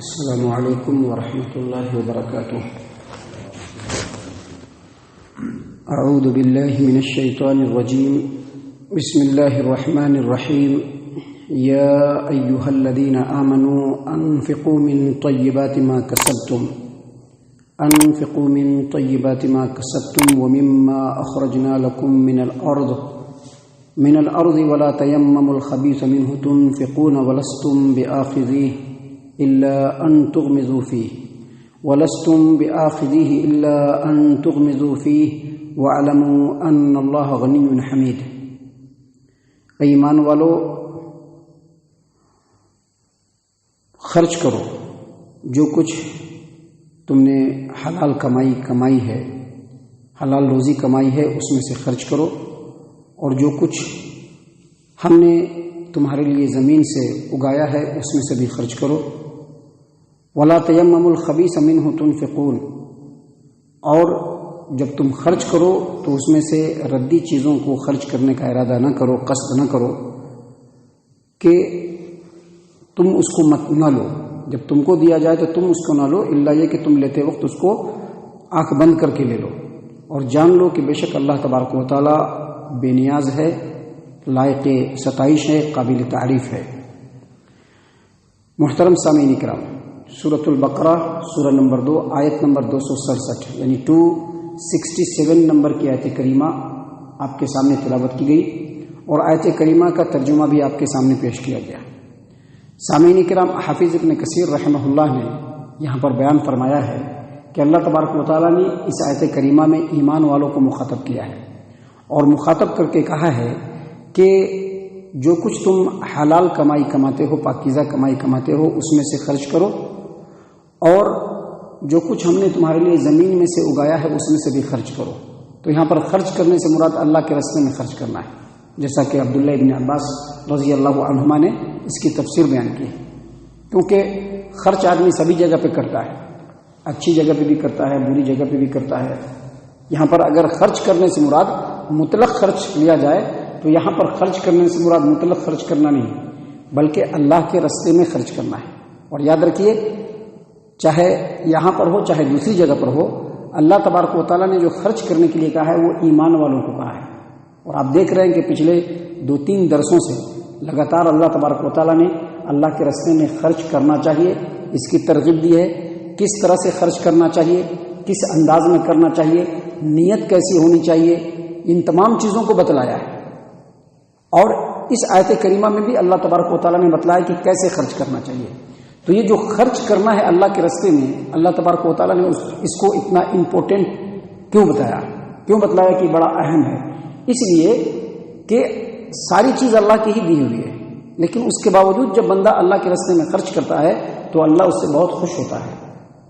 السلام علیکم ورحمۃ اللہ وبرکاتہ. اعوذ باللہ من الشیطان الرجیم. بسم اللہ الرحمن الرحیم. یا ایہا الذین آمنوا انفقوا من طیبات ما کسبتم ومما اخرجنا لکم من الارض ولا تیمموا الخبیث منہ تنفقون ولستم بآخذیہ إلا أن تغمضوا فيه واعلموا أن الله غني حميد. ایمان والو، خرچ کرو جو کچھ تم نے حلال کمائی ہے، حلال روزی کمائی ہے، اس میں سے خرچ کرو، اور جو کچھ ہم نے تمہارے لیے زمین سے اگایا ہے اس میں سے بھی خرچ کرو. وَلَا تَيَمَّمُوا الْخَبِيثَ مِنْهُ تُنْفِقُونَ، اور جب تم خرچ کرو تو اس میں سے ردی چیزوں کو خرچ کرنے کا ارادہ نہ کرو، قصد نہ کرو کہ تم اس کو نہ لو. جب تم کو دیا جائے تو تم اس کو نہ لو، الا یہ کہ تم لیتے وقت اس کو آنکھ بند کر کے لے لو، اور جان لو کہ بے شک اللہ تبارک و تعالی بے نیاز ہے، لائق ستائش ہے، قابل تعریف ہے. محترم سامعین کرام، سورۃ البقرہ سورہ نمبر 2 آیت نمبر 267 یعنی 267 نمبر کی آیت کریمہ آپ کے سامنے تلاوت کی گئی، اور آیت کریمہ کا ترجمہ بھی آپ کے سامنے پیش کیا گیا. سامعین کرام، حافظ ابن کثیر رحمہ اللہ نے یہاں پر بیان فرمایا ہے کہ اللہ تبارک و تعالیٰ نے اس آیت کریمہ میں ایمان والوں کو مخاطب کیا ہے، اور مخاطب کر کے کہا ہے کہ جو کچھ تم حلال کمائی کماتے ہو، پاکیزہ کمائی کماتے ہو، اس میں سے خرچ کرو، اور جو کچھ ہم نے تمہارے لیے زمین میں سے اگایا ہے اس میں سے بھی خرچ کرو. تو یہاں پر خرچ کرنے سے مراد اللہ کے راستے میں خرچ کرنا ہے، جیسا کہ عبداللہ ابن عباس رضی اللہ عنہما نے اس کی تفسیر بیان کی. کیونکہ خرچ آدمی سبھی جگہ پہ کرتا ہے، اچھی جگہ پہ بھی کرتا ہے، بری جگہ پہ بھی کرتا ہے. یہاں پر اگر خرچ کرنے سے مراد مطلق خرچ لیا جائے تو یہاں پر خرچ کرنے سے مراد مطلق خرچ کرنا نہیں، بلکہ اللہ کے راستے میں خرچ کرنا ہے. اور یاد رکھیے، چاہے یہاں پر ہو چاہے دوسری جگہ پر ہو، اللہ تبارک و تعالیٰ نے جو خرچ کرنے کے لیے کہا ہے وہ ایمان والوں کو کہا ہے. اور آپ دیکھ رہے ہیں کہ پچھلے 2-3 درسوں سے لگاتار اللہ تبارک و تعالیٰ نے اللہ کے راستے میں خرچ کرنا چاہیے اس کی ترغیب دی ہے. کس طرح سے خرچ کرنا چاہیے، کس انداز میں کرنا چاہیے، نیت کیسی ہونی چاہیے، ان تمام چیزوں کو بتلایا ہے. اور اس آیت کریمہ میں بھی اللہ تبارک و تعالیٰ نے بتلایا کہ کیسے خرچ کرنا چاہیے. تو یہ جو خرچ کرنا ہے اللہ کے راستے میں، اللہ تبارک و تعالیٰ نے اس کو اتنا امپورٹنٹ کیوں بتلایا کہ بڑا اہم ہے؟ اس لیے کہ ساری چیز اللہ کی ہی دی ہوئی ہے، لیکن اس کے باوجود جب بندہ اللہ کے راستے میں خرچ کرتا ہے تو اللہ اس سے بہت خوش ہوتا ہے.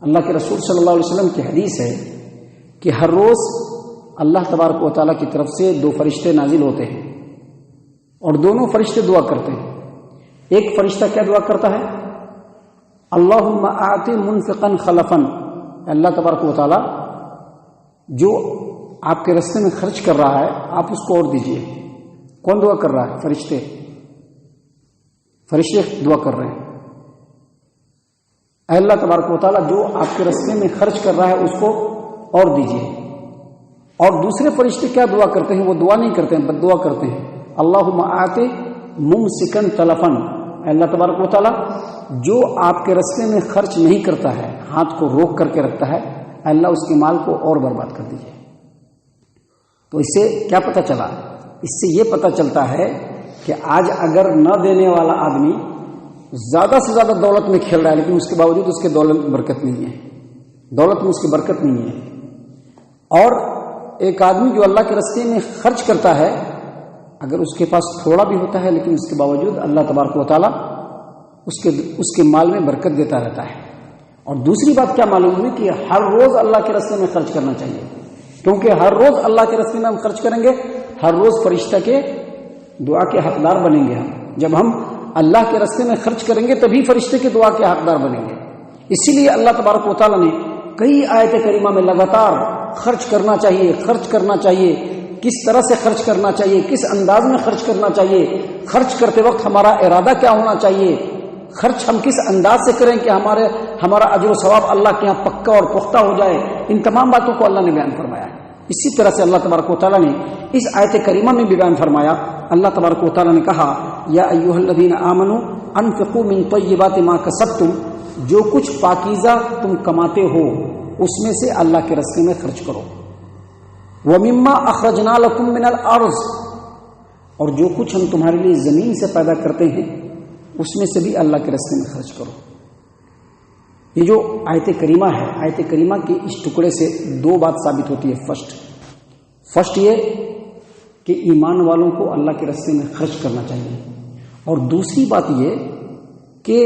اللہ کے رسول صلی اللہ علیہ وسلم کی حدیث ہے کہ ہر روز اللہ تبارک و تعالیٰ کی طرف سے 2 فرشتے نازل ہوتے ہیں، اور دونوں فرشتے دعا کرتے ہیں. ایک فرشتہ کیا دعا کرتا ہے؟ اللہم آت منفقا خلفا، اللہ تبارک و تعالیٰ جو آپ کے راستے میں خرچ کر رہا ہے آپ اس کو اور دیجیے. کون دعا کر رہا ہے؟ فرشتے دعا کر رہے ہیں. اے اللہ تبارک و تعالیٰ جو آپ کے راستے میں خرچ کر رہا ہے اس کو اور دیجیے. اور دوسرے فرشتے کیا دعا کرتے ہیں؟ وہ دعا نہیں کرتے ہیں، بد دعا کرتے ہیں. اللہم آت ممسکا تلفا، اللہ تبارک و تعالیٰ جو آپ کے راستے میں خرچ نہیں کرتا ہے، ہاتھ کو روک کر کے رکھتا ہے، اللہ اس کے مال کو اور برباد کر دیجیے. تو اس سے کیا پتہ چلا؟ اس سے یہ پتہ چلتا ہے کہ آج اگر نہ دینے والا آدمی زیادہ سے زیادہ دولت میں کھیل رہا ہے، لیکن اس کے باوجود اس کے دولت میں برکت نہیں ہے، دولت میں اس کی برکت نہیں ہے. اور ایک آدمی جو اللہ کے راستے میں خرچ کرتا ہے، اگر اس کے پاس تھوڑا بھی ہوتا ہے لیکن اس کے باوجود اللہ تبارک و تعالیٰ اس کے مال میں برکت دیتا رہتا ہے. اور دوسری بات کیا معلوم ہوئی کہ ہر روز اللہ کے راستے میں خرچ کرنا چاہیے، کیونکہ ہر روز اللہ کے راستے میں ہم خرچ کریں گے، ہر روز فرشتہ کے دعا کے حقدار بنیں گے. جب ہم اللہ کے راستے میں خرچ کریں گے تبھی فرشتے کے دعا کے حقدار بنیں گے. اسی لیے اللہ تبارک و تعالیٰ نے کئی آیت کریمہ میں لگاتار خرچ کرنا چاہیے، کس طرح سے خرچ کرنا چاہیے، کس انداز میں خرچ کرنا چاہیے، خرچ کرتے وقت ہمارا ارادہ کیا ہونا چاہیے، خرچ ہم کس انداز سے کریں کہ ہمارا اجر و ثواب اللہ کے یہاں پکا اور پختہ ہو جائے، ان تمام باتوں کو اللہ نے بیان فرمایا ہے۔ اسی طرح سے اللہ تبارک و تعالیٰ نے اس آیت کریمہ میں بھی بیان فرمایا، اللہ تبارک و تعالیٰ نے کہا یا ایھا الذین آمنوا انفقوا من طیبات ما کسبتم، جو کچھ پاکیزہ تم کماتے ہو اس میں سے اللہ کے راستے میں خرچ کرو، ومما اخرجنا لکم من الارض، اور جو کچھ ہم تمہارے لیے زمین سے پیدا کرتے ہیں اس میں سے بھی اللہ کے راستے میں خرچ کرو۔ یہ جو آیت کریمہ ہے، آیت کریمہ کے اس ٹکڑے سے دو بات ثابت ہوتی ہے۔ فرسٹ یہ کہ ایمان والوں کو اللہ کے راستے میں خرچ کرنا چاہیے، اور دوسری بات یہ کہ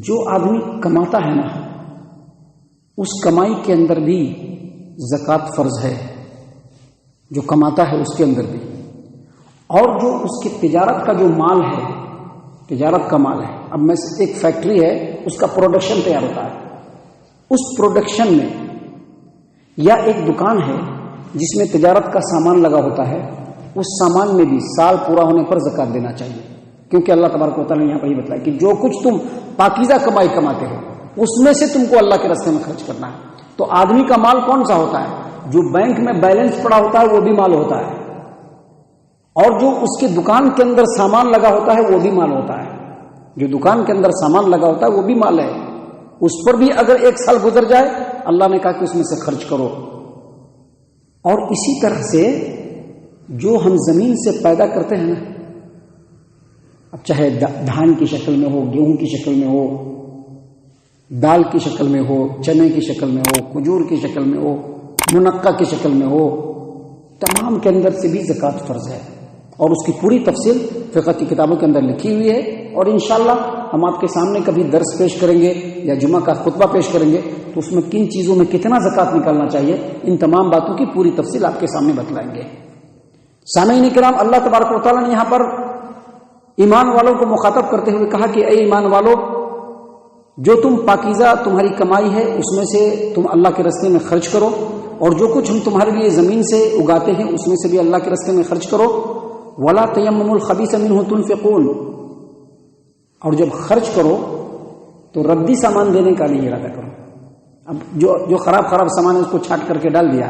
جو آدمی کماتا ہے نا، اس کمائی کے اندر بھی زکوٰۃ فرض ہے، جو کماتا ہے اس کے اندر بھی، اور جو اس کی تجارت کا جو مال ہے، تجارت کا مال ہے، اب میں ایک فیکٹری ہے، اس کا پروڈکشن تیار ہوتا ہے، اس پروڈکشن میں، یا ایک دکان ہے جس میں تجارت کا سامان لگا ہوتا ہے، اس سامان میں بھی سال پورا ہونے پر زکوٰۃ دینا چاہیے، کیونکہ اللہ تبارک و تعالیٰ نے یہاں پر یہ بتایا کہ جو کچھ تم پاکیزہ کمائی کماتے ہو اس میں سے تم کو اللہ کے راستے میں خرچ کرنا ہے۔ تو آدمی کا مال کون سا ہوتا ہے؟ جو بینک میں بیلنس پڑا ہوتا ہے وہ بھی مال ہوتا ہے، اور جو اس کے دکان کے اندر سامان لگا ہوتا ہے وہ بھی مال ہوتا ہے۔ جو دکان کے اندر سامان لگا ہوتا ہے وہ بھی مال ہے، اس پر بھی اگر ایک سال گزر جائے اللہ نے کہا کہ اس میں سے خرچ کرو۔ اور اسی طرح سے جو ہم زمین سے پیدا کرتے ہیں نا، اب چاہے دھان کی شکل میں ہو، گیہوں کی شکل میں ہو، دال کی شکل میں ہو، چنے کی شکل میں ہو، کھجور کی شکل میں ہو، منقع کی شکل میں ہو، تمام کے اندر سے بھی زکوٰۃ فرض ہے، اور اس کی پوری تفصیل فقہ کی کتابوں کے اندر لکھی ہوئی ہے، اور انشاءاللہ ہم آپ کے سامنے کبھی درس پیش کریں گے یا جمعہ کا خطبہ پیش کریں گے تو اس میں کن چیزوں میں کتنا زکوٰۃ نکالنا چاہیے، ان تمام باتوں کی پوری تفصیل آپ کے سامنے بتلائیں گے۔ سامعین کرام، اللہ تبارک و تعالیٰ نے یہاں پر ایمان والوں کو مخاطب کرتے ہوئے کہا کہ اے ایمان والو، جو تم پاکیزہ تمہاری کمائی ہے اس میں سے تم اللہ کے راستے میں خرچ کرو، اور جو کچھ ہم تمہارے لیے زمین سے اگاتے ہیں اس میں سے بھی اللہ کے راستے میں خرچ کرو، ولا تیمموا الخبیث منہ تنفقون، اور جب خرچ کرو تو ردی سامان دینے کا نہیں ارادہ کرو۔ اب جو خراب سامان ہے اس کو چھانٹ کر کے ڈال دیا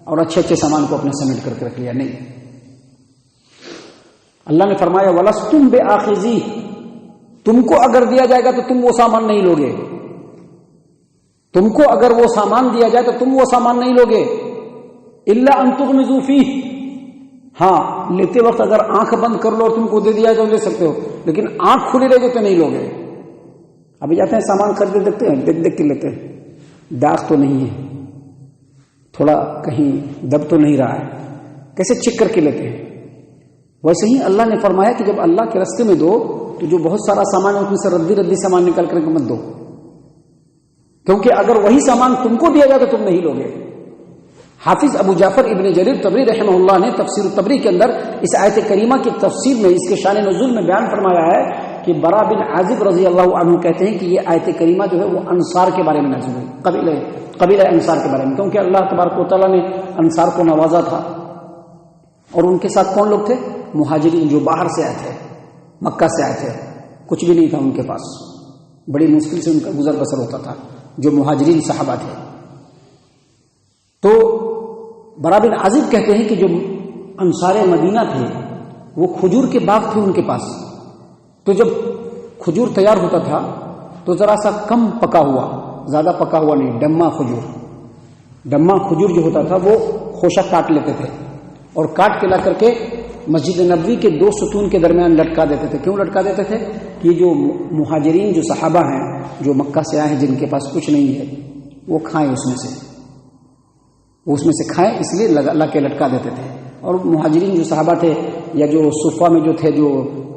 اور اچھے سامان کو اپنے سمیٹ کر کے رکھ لیا، نہیں۔ اللہ نے فرمایا وَلَسْتُمْ بِآخِذِيهِ، تم کو اگر دیا جائے گا تو تم وہ سامان نہیں لوگے، تم کو اگر وہ سامان دیا جائے تو تم وہ سامان نہیں لوگے، إِلَّا أَن تُغْمِضُوا فِيهِ، ہاں لیتے وقت اگر آنکھ بند کر لو اور تم کو دے دیا تو لے سکتے ہو، لیکن آنکھ کھلی رہے گی تو نہیں لوگے۔ ابھی جاتے ہیں سامان خریدے، دیکھتے ہیں، دیکھ کے لیتے ہیں، داغ تو نہیں ہے، تھوڑا کہیں دب تو نہیں رہا ہے، کیسے چیک کر کے لیتے ہیں۔ ویسے ہی اللہ نے فرمایا کہ جب اللہ کے راستے میں دو تو جو بہت سارا سامان ہے اس میں سے ردی سامان نکال کر کے مت دو، کیونکہ اگر وہی سامان تم کو دیا جائے تو تم نہیں لوگے۔ حافظ ابو جعفر ابن جریر طبری رحمہ اللہ نے تفسیر الطبری کے اندر اس آیت کریمہ کی تفسیر میں اس کے شان نزول میں بیان فرمایا ہے کہ برا بن عازب رضی اللہ عنہ کہتے ہیں کہ یہ آیت کریمہ جو ہے وہ انصار کے بارے میں نازل ہوئی، قبیلہ انصار کے بارے میں، کیونکہ اللہ تبارک و تعالیٰ نے انصار کو نوازا تھا، اور ان کے ساتھ کون لوگ تھے؟ مہاجرین، جو باہر سے آئے تھے، مکہ سے آئے تھے، کچھ بھی نہیں تھا ان کے پاس، بڑی مشکل سے ان کا گزر بسر ہوتا تھا، جو مہاجرین صحابہ تھے۔ تو برا بن عازب کہتے ہیں کہ جو انصار مدینہ تھے وہ کھجور کے باغ تھے ان کے پاس، تو جب کھجور تیار ہوتا تھا تو ذرا سا کم پکا ہوا، زیادہ پکا ہوا نہیں، ڈما کھجور جو ہوتا تھا وہ خوشہ کاٹ لیتے تھے، اور کاٹ کے لا کر کے مسجد نبوی کے 2 ستون کے درمیان لٹکا دیتے تھے۔ کیوں لٹکا دیتے تھے؟ کہ جو مہاجرین جو صحابہ ہیں جو مکہ سے آئے ہیں جن کے پاس کچھ نہیں ہے وہ کھائیں، اس میں سے کھائیں، اس لیے لا کے لٹکا دیتے تھے۔ اور مہاجرین جو صحابہ تھے یا جو صفہ میں جو تھے، جو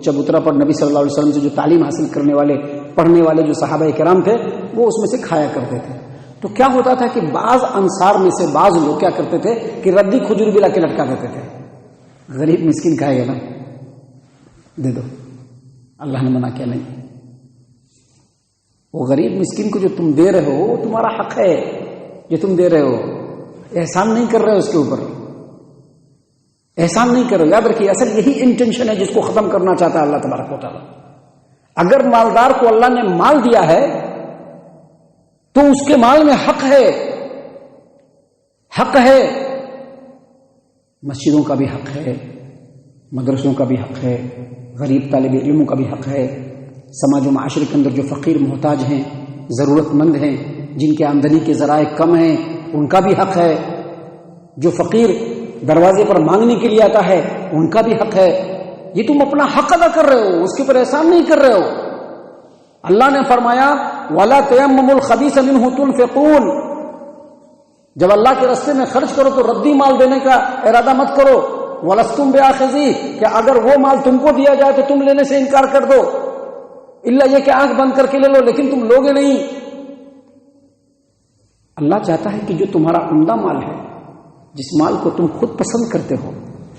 چبوترا پر نبی صلی اللہ علیہ وسلم سے جو تعلیم حاصل کرنے والے، پڑھنے والے جو صحابہ کرام تھے وہ اس میں سے کھایا کرتے تھے۔ تو کیا ہوتا تھا کہ بعض انصار میں سے بعض لوگ کیا کرتے تھے کہ ردی کھجور بھی لا کے لٹکا دیتے تھے۔ غریب مسکین کھائے گا نا، دے دو، اللہ نے منع کیا نہیں۔ وہ غریب مسکین کو جو تم دے رہے ہو وہ تمہارا حق ہے، جو تم دے رہے ہو، احسان نہیں کر رہے ہو اس کے اوپر، احسان نہیں کرو۔ یاد رکھیے اصل یہی انٹینشن ہے جس کو ختم کرنا چاہتا ہے اللہ تبارک و تعالیٰ۔ اگر مالدار کو اللہ نے مال دیا ہے تو اس کے مال میں حق ہے، حق ہے، مسجدوں کا بھی حق ہے، مدرسوں کا بھی حق ہے، غریب طالب علموں کا بھی حق ہے، سماج و معاشرے کے اندر جو فقیر محتاج ہیں، ضرورت مند ہیں، جن کے آمدنی کے ذرائع کم ہیں، ان کا بھی حق ہے، جو فقیر دروازے پر مانگنے کے لیے آتا ہے ان کا بھی حق ہے۔ یہ تم اپنا حق ادا کر رہے ہو، اس کے اوپر احسان نہیں کر رہے ہو۔ اللہ نے فرمایا وَلَا تَيَمَّمُوا الْخَبِيثَ مِنْهُ تُنْفِقُونَ، جب اللہ کے راستے میں خرچ کرو تو ردی مال دینے کا ارادہ مت کرو، وَلَسْتُمْ بِآخِذِيهِ، کہ اگر وہ مال تم کو دیا جائے تو تم لینے سے انکار کر دو، الا یہ کہ آنکھ بند کر کے لے لو، لیکن تم لوگے نہیں۔ اللہ چاہتا ہے کہ جو تمہارا عمدہ مال ہے، جس مال کو تم خود پسند کرتے ہو،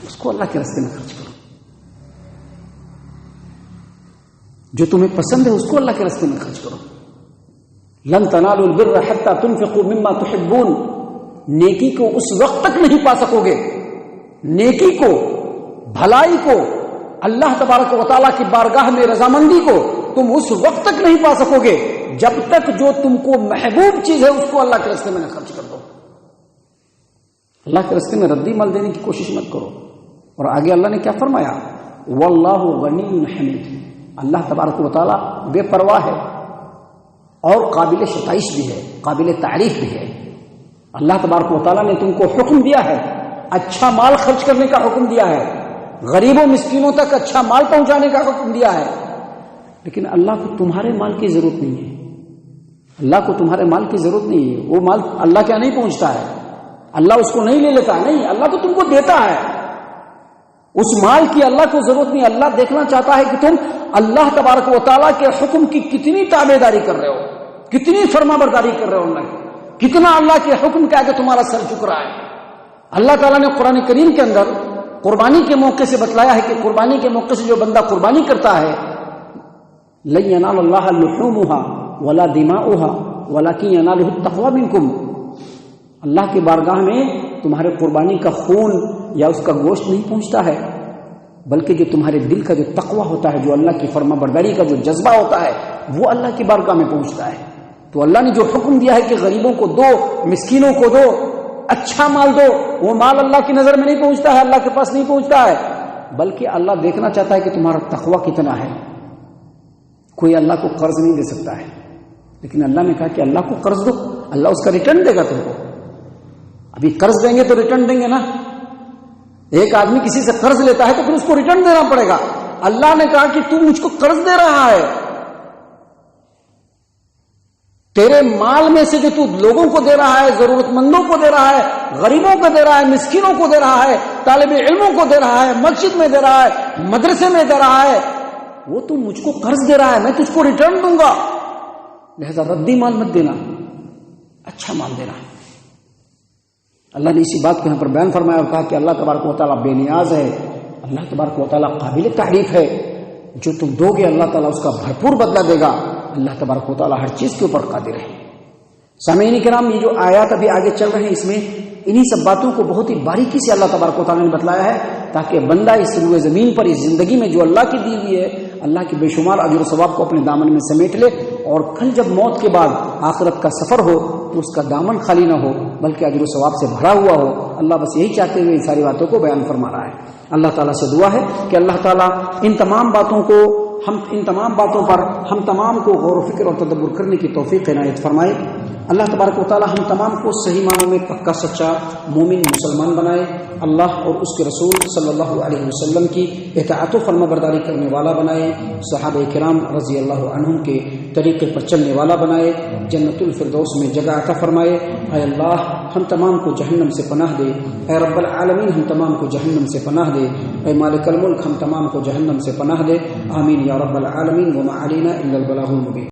اس کو اللہ کے راستے میں خرچ کرو، جو تمہیں پسند ہے اس کو اللہ کے راستے میں خرچ کرو۔ لن تنالوا البر حتى تنفقوا مما تحبون، نیکی کو اس وقت تک نہیں پا سکو گے، نیکی کو، بھلائی کو، اللہ تبارک و تعالیٰ کی بارگاہ میں رضامندی کو تم اس وقت تک نہیں پا سکو گے جب تک جو تم کو محبوب چیز ہے اس کو اللہ کے راستے میں نہ خرچ کر دو۔ اللہ کے راستے میں ردی مال دینے کی کوشش مت کرو۔ اور آگے اللہ نے کیا فرمایا؟ واللہ غنی حمید، اللہ تبارک و تعالیٰ بے پرواہ ہے اور قابل ستائش بھی ہے، قابل تعریف بھی ہے۔ اللہ تبارک و تعالیٰ نے تم کو حکم دیا ہے، اچھا مال خرچ کرنے کا حکم دیا ہے، غریبوں مسکینوں تک اچھا مال پہنچانے کا حکم دیا ہے، لیکن اللہ کو تمہارے مال کی ضرورت نہیں ہے۔ اللہ کو تمہارے مال کی ضرورت نہیں ہے، وہ مال اللہ کیا نہیں پہنچتا ہے، اللہ اس کو نہیں لے لیتا، نہیں، اللہ تو تم کو دیتا ہے۔ اس مال کی اللہ کو ضرورت نہیں، اللہ دیکھنا چاہتا ہے کہ تم اللہ تبارک و تعالیٰ کے حکم کی کتنی تابعداری کر رہے ہو، کتنی فرما برداری کر رہے ہو، اللہ کی کتنا اللہ کے حکم کے آگے تمہارا سر جھک رہا ہے۔ اللہ تعالیٰ نے قرآن کریم کے اندر قربانی کے موقع سے بتلایا ہے کہ قربانی کے موقع سے جو بندہ قربانی کرتا ہے لن ینال اللہ لحومها ولا دماؤها ولکن ینالہ التقوی منکم، اللہ کی بارگاہ میں تمہارے قربانی کا خون یا اس کا گوشت نہیں پہنچتا ہے، بلکہ جو تمہارے دل کا جو تقوی ہوتا ہے، جو اللہ کی فرما برداری کا جو جذبہ ہوتا ہے، وہ اللہ کی بارگاہ میں پہنچتا ہے۔ تو اللہ نے جو حکم دیا ہے کہ غریبوں کو دو، مسکینوں کو دو، اچھا مال دو، وہ مال اللہ کی نظر میں نہیں پہنچتا ہے، اللہ کے پاس نہیں پہنچتا ہے، بلکہ اللہ دیکھنا چاہتا ہے کہ تمہارا تقوی کتنا ہے۔ کوئی اللہ کو قرض نہیں دے سکتا ہے، لیکن اللہ نے کہا کہ اللہ کو قرض دو، اللہ اس کا ریٹرن دے گا تم کو۔ ابھی قرض دیں گے تو ریٹرن دیں گے نا، ایک آدمی کسی سے قرض لیتا ہے تو پھر اس کو ریٹرن دینا پڑے گا۔ اللہ نے کہا کہ تو مجھ کو قرض دے رہا ہے، تیرے مال میں سے جو تو لوگوں کو دے رہا ہے، ضرورت مندوں کو دے رہا ہے، غریبوں کو دے رہا ہے، مسکینوں کو دے رہا ہے، طالب علموں کو دے رہا ہے، مسجد میں دے رہا ہے، مدرسے میں دے رہا ہے، وہ تو مجھ کو قرض دے رہا ہے، میں تجھ کو ریٹرن دوں گا، لہذا ردی مال مت دینا، اچھا مال دینا۔ اللہ نے اسی بات کو یہاں پر بیان فرمایا اور کہا کہ اللہ تبارک و تعالیٰ بے نیاز ہے، اللہ تبارک و تعالیٰ قابل تعریف ہے، جو تم دو گے اللہ تعالیٰ اس کا بھرپور بدلہ دے گا، اللہ تبارک و تعالیٰ ہر چیز کے اوپر قادر ہے۔ سامعین کرام، یہ جو آیات ابھی آگے چل رہے ہیں، اس میں انہی سب باتوں کو بہت ہی باریکی سے اللہ تبارک و تعالیٰ نے بتلایا ہے تاکہ بندہ اس روئے زمین پر، اس زندگی میں جو اللہ کی دی ہوئی ہے، اللہ کے بے شمار اجر و ثواب کو اپنے دامن میں سمیٹ لے، اور کل جب موت کے بعد آخرت کا سفر ہو تو اس کا دامن خالی نہ ہو بلکہ اجر و ثواب سے بھرا ہوا ہو۔ اللہ بس یہی چاہتے ہوئے ان ساری باتوں کو بیان فرما رہا ہے۔ اللہ تعالیٰ سے دعا ہے کہ اللہ تعالیٰ ان تمام باتوں پر ہم تمام کو غور و فکر اور تدبر کرنے کی توفیق عنایت فرمائے۔ اللہ تبارک و تعالیٰ ہم تمام کو صحیح معنوں میں پکا سچا مومن مسلمان بنائے، اللہ اور اس کے رسول صلی اللہ علیہ وسلم کی اطاعت و فرما برداری کرنے والا بنائے، صحابہ کرام رضی اللہ عنہم کے طریقے پر چلنے والا بنائے، جنت الفردوس میں جگہ عطا فرمائے۔ اے اللہ ہم تمام کو جہنم سے پناہ دے، اے رب العالمین ہم تمام کو جہنم سے پناہ دے، اے مالک الملک ہم تمام کو جہنم سے پناہ دے، آمین یا رب العالمین۔ وما علینا الا البلاغ المبین۔